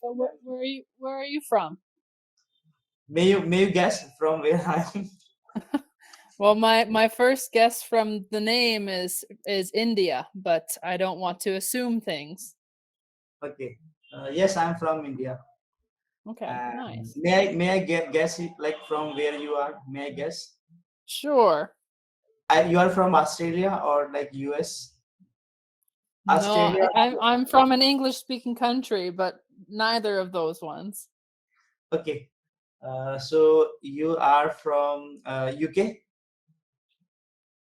So where are you from? May you guess from where I am? Well, my first guess from the name is India, but I don't want to assume things. Okay. Yes, I'm from India. Okay, And nice. may I guess it, like from where you are? May I guess? Sure. You are from Australia or like US? No, Australia. I'm from an English speaking country, but neither of those ones. Okay. So you are from UK?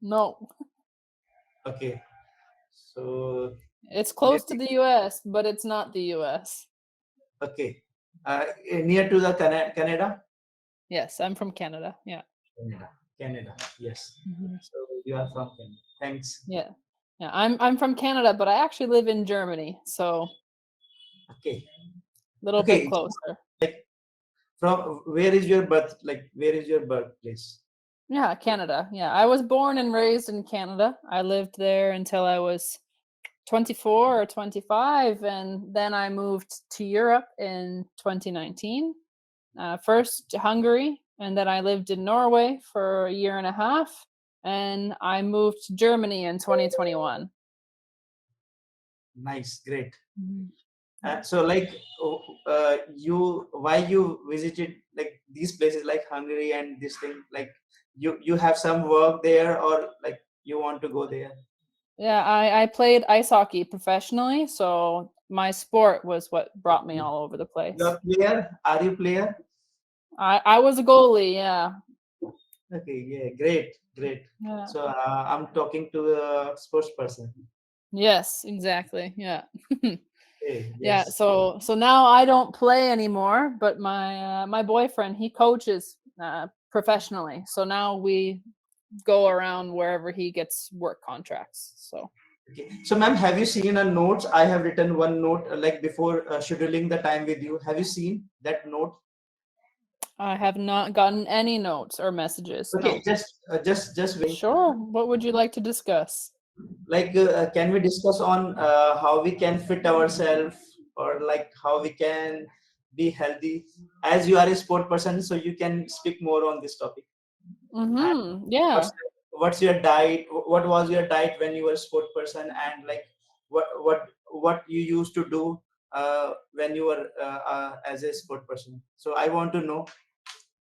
No. Okay. So It's close to maybe the US, but it's not the US. okay. Near to the Canada? Yes, I'm from Canada. Yeah. Canada. Canada. Yes. Mhm. So you are from Canada. Thanks. Yeah. Yeah, I'm from Canada, but I actually live in Germany, so a Okay. little bit Okay. closer. Like from where is your birth? Like where is your birthplace? Yeah, Canada. Yeah, I was born and raised in Canada. I lived there until I was 24 or 25, and then I moved to Europe in 2019. First to Hungary, and then I lived in Norway for a year and a half, and I moved to Germany in 2021. Nice. Great. Mhm. Yeah. So like you why you visited like these places like Hungary and this thing, like you have some work there or like you want to go there? Yeah, I played ice hockey professionally, so my sport was what brought me all over the You're place. a player? Are you player? I was a goalie, yeah. Okay, yeah, great, great. Yeah. So I'm talking to a sports person. Yes, exactly. Yeah. Okay, Yeah, yes. so now I don't play anymore, but my boyfriend, he coaches professionally. So now we go around wherever he gets work contracts. So Okay. So ma'am, have you seen a notes? I have written one note like before scheduling the time with you. Have you seen that note? I have not gotten any notes or messages. Okay, No. just wait. Sure. What would you like to discuss? Like can we discuss on how we can fit ourselves or like how we can be healthy, as you are a sport person, so you can speak more on this topic. And Mm-hmm. Yeah. what's your diet, what was your diet when you were a sport person, and like what you used to do when you were as a sport person, so I want to know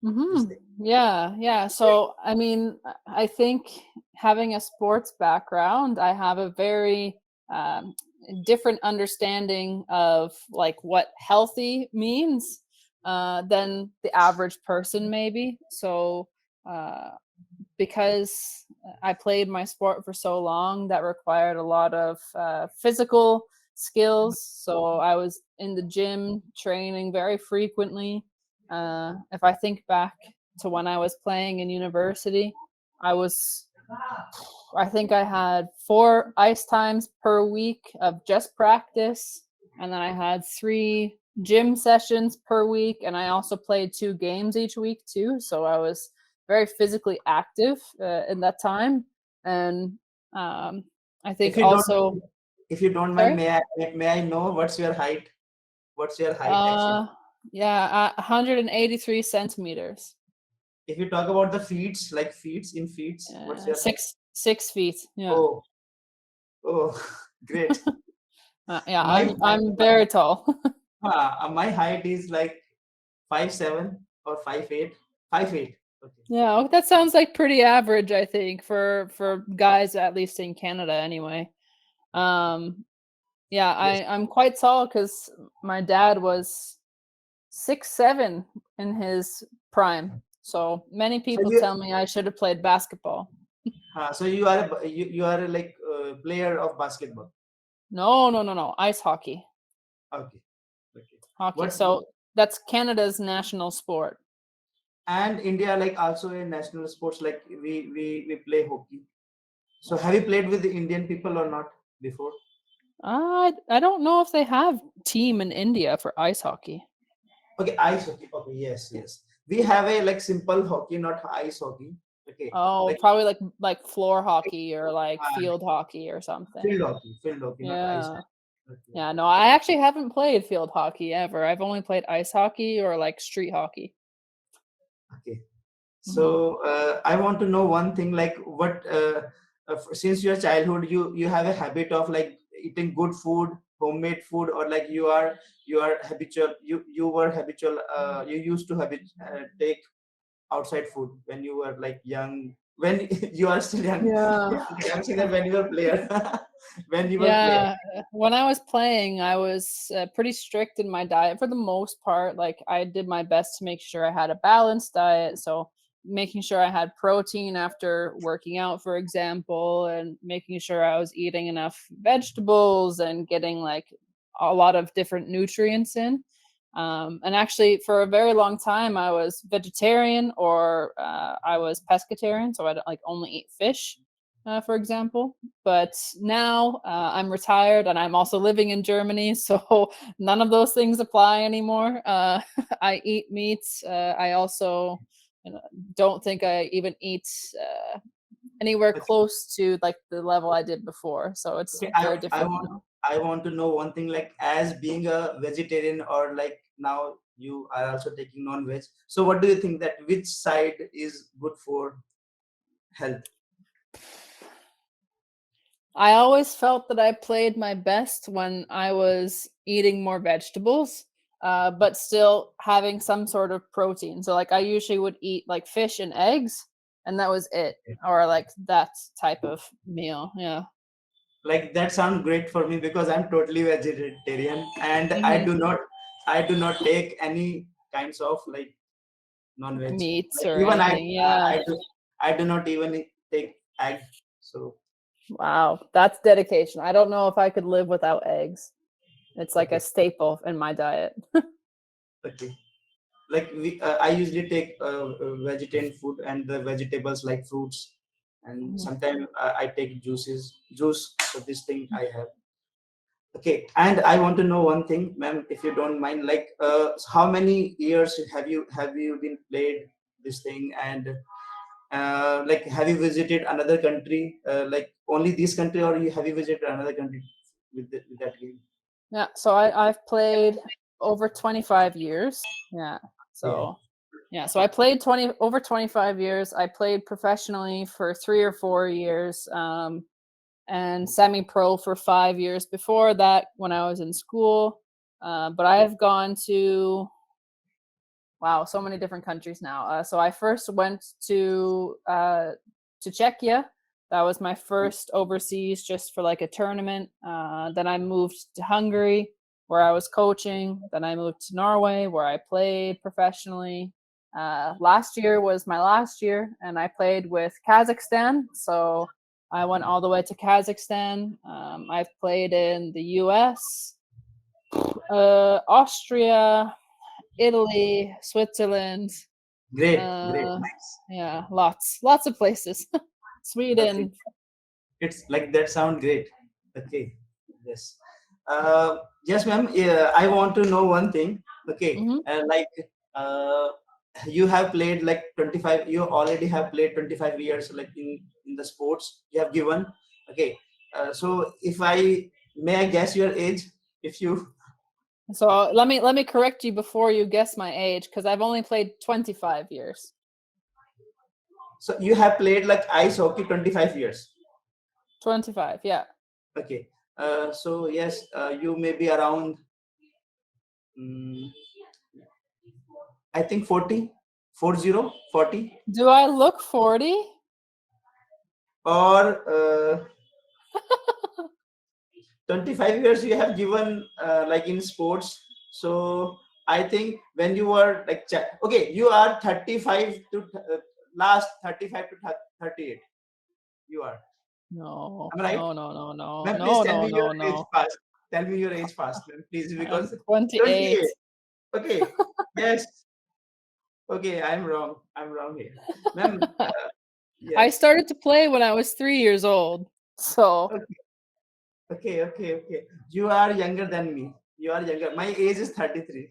this Mm-hmm. thing. Yeah. Yeah. So I mean, I think having a sports background, I have a very um, different understanding of like what healthy means than the average person, maybe. So uh, because I played my sport for so long that required a lot of physical skills. So I was in the gym training very frequently. If I think back to when I was playing in university, I was, I think I had 4 ice times per week of just practice. And then I had 3 gym sessions per week. And I also played 2 games each week too. So I was very physically active in that time. And um, I if think you don't also, if you don't mind, sorry? may I know what's your height actually? Uh, yeah, 183 centimeters. If you talk about the feet, like feet, what's your height? 6 feet. Yeah. Oh, oh, great. Yeah, My I'm very tall. my height is like 5'7" or 5'8". 5'8". Okay. Yeah, that sounds like pretty average, I think, for guys, at least in Canada anyway. Um, yeah, Yes. I'm quite tall because my dad was 6'7" in his prime. So many So people you tell me I should have played basketball. you are a, like player of basketball. No, no, no, no. Ice hockey. Okay. Okay. Hockey. What So that's Canada's national sport. and India like also a national sports, like we play hockey. So have you played with the Indian people or not before? I don't know if they have team in India for ice hockey. Okay, ice hockey. Okay, yes, yes. We have a like simple hockey, not ice hockey. Okay, Oh, like probably like floor hockey or like uh, field hockey or something. field hockey, not ice Yeah. hockey. Okay. Yeah, no, I actually haven't played field hockey ever. I've only played ice hockey or like street hockey. Okay. Mhm. So I want to know one thing, like what since your childhood, you have a habit of like eating good food, homemade food, or like you are habitual, you were habitual, you used to take outside food when you were like young, when you are still young. Yeah. I'm saying that when you were player, when you were player. Yeah, when I was playing, I was pretty strict in my diet for the most part. Like, I did my best to make sure I had a balanced diet. So, making sure I had protein after working out, for example, and making sure I was eating enough vegetables and getting like a lot of different nutrients in. And actually, for a very long time, I was vegetarian or I was pescatarian. So, I would like only eat fish, for example. But now I'm retired and I'm also living in Germany, so none of those things apply anymore. I eat meat. I also you know, don't think I even eat anywhere Okay. close to like the level I did before. So it's Okay, very I different want now. I want to know one thing, like as being a vegetarian, or like now you are also taking non-veg. So what do you think, that which side is good for health? I always felt that I played my best when I was eating more vegetables, but still having some sort of protein. So, like, I usually would eat like fish and eggs, and that was it, or like that type of meal. Yeah. Like that sounds great for me, because I'm totally vegetarian, and Hmm. I do not take any kinds of like non-veg. Meats Like or even anything. Yeah. I do not even take egg. So Wow. That's dedication. I don't know if I could live without eggs. It's like a okay, staple in my diet. okay. Like I usually take vegetarian food and the vegetables like fruits, and Mhm. sometimes I take juice. So this thing I have. Okay, and I want to know one thing, ma'am, if you don't mind, like how many years have you been played this thing, and like have you visited another country, like only this country, or have you visited another country with that game? Yeah, so I've played over 25 years. Yeah. Yeah, So yeah, so I played 20 over 25 years. I played professionally for 3 or 4 years, and semi-pro for 5 years before that when I was in school. But I have gone to wow, so many different countries now. So I first went to Czechia. That was my first overseas, just for like a tournament. Then I moved to Hungary, where I was coaching. Then I moved to Norway, where I played professionally. Last year was my last year, and I played with Kazakhstan. So I went all the way to Kazakhstan. I've played in the U.S., Austria, Italy, Switzerland, great, great, uh, nice. yeah, lots of places. Okay, Sweden. it's like that sound great. Okay, yes, uh, yes, ma'am. Yeah, I want to know one thing. Okay, Mhm. like uh, you have played like 25. You already have played 25 years, like in the sports you have given. Okay, so if I may, I guess your age, if you. So let me correct you before you guess my age, because I've only played 25 years. So you have played like ice hockey 25 years. 25, yeah. Okay, so yes, you may be around. mm I think 40, 40, Do I look 40? or 25 years you have given like in sports. So I think when you were like okay, you are 35 to last 35 to 38. You are. No, Am I right? no, no, no, no, Ma'am, please no, tell no, me your no, age no. fast. Tell me your age fast, ma'am, please, I'm because 28. 28. Okay. Yes. Okay, I'm wrong. I'm wrong here. Ma'am, I yes. started to play when I was 3 years old. So, Okay. Okay, okay, okay. You are younger than me. You are younger. My age is 33.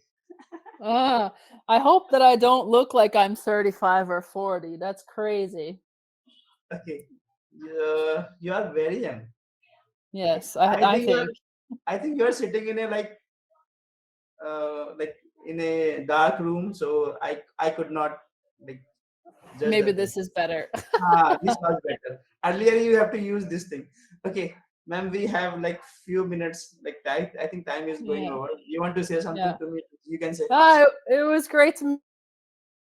ah, I hope that I don't look like I'm 35 or 40. That's crazy. Okay. You are very young. Okay. Yes, I I think you are think. I think you're sitting in a like in a dark room, so I could not like judge Maybe the thing. this is better. Ah, this was better. Earlier you have to use this thing. Okay, ma'am, we have like few minutes. Like time, I think time is going Yeah, over. You want to say yeah. something to me? You can say. It was great to